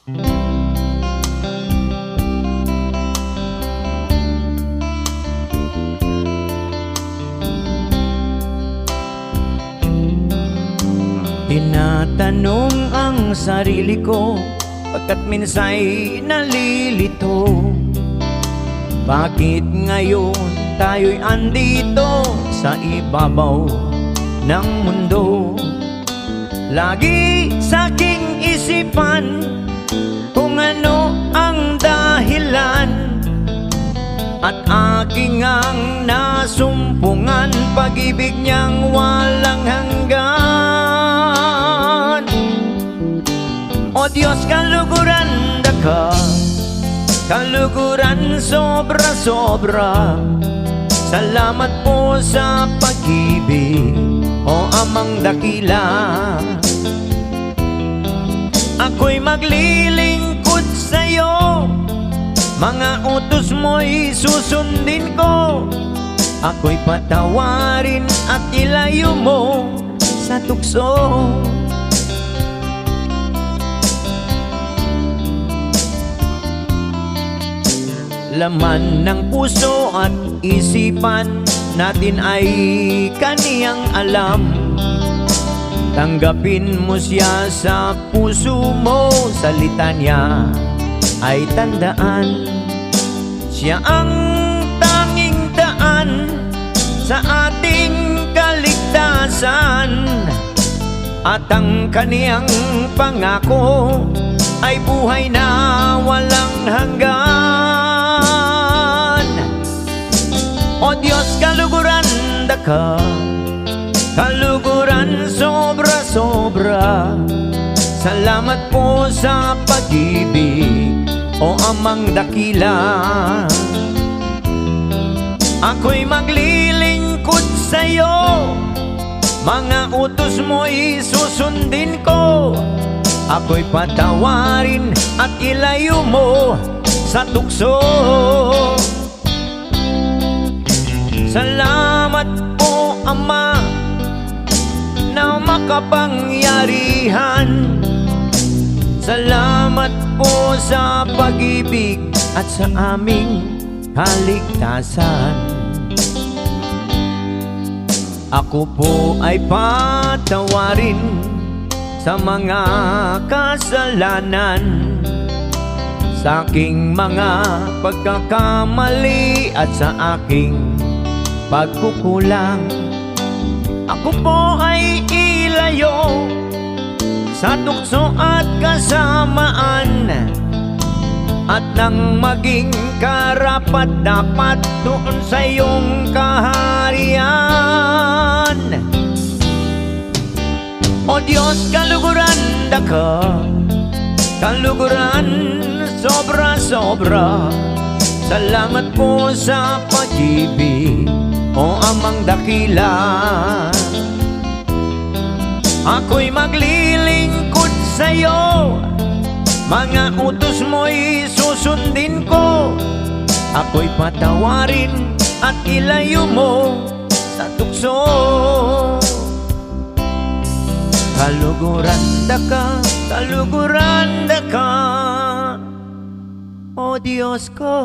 Tinatanong ang sarili ko pagkat minsa'y nalilito. Bakit ngayon tayo'y andito sa ibabaw ng mundo? Lagi sa'king isipan kung ano ang dahilan, at aking ang nasumpungan pag-ibig niyang walang hanggan. O Diyos, kaluguran ka, kaluguran sobra-sobra. Salamat po sa pag-ibig, o Amang dakila. Ako'y maglilingkod sa'yo, mga utos mo'y susundin ko. Ako'y patawarin at ilayo mo sa tukso. Laman ng puso at isipan natin ay kaniyang alam. Tanggapin mo siya sa puso mo, salita niya ay tandaan. Siya ang tanging daan sa ating kaligtasan, at ang kaniyang pangako ay buhay na walang hanggan. O Diyos, kaluguran ka, kaluguran sobra-sobra. Salamat po sa pag-ibig, o Amang dakila. Ako'y maglilingkod sa'yo, mga utos mo'y susundin ko. Ako'y patawarin at ilayo mo sa tukso. Salamat po, Ama, na makapangyarihan. Salamat po sa pag-ibig at sa aming kaligtasan. Ako po ay patawarin sa mga kasalanan, sa aking mga pagkakamali at sa aking pagkukulang. Ako po ay ilayo sa tukso at kasamaan, at nang maging karapat-dapat doon sa iyong kaharian. O Diyos, kaluguran ka, kaluguran sobra-sobra. Salamat po sa pag-ibig, o Amang dakila. Ako'y maglilingkod sa'yo, mga utos mo'y susundin ko. Ako'y patawarin at ilayo mo sa tukso. Kaluguran ka, o Diyos ko.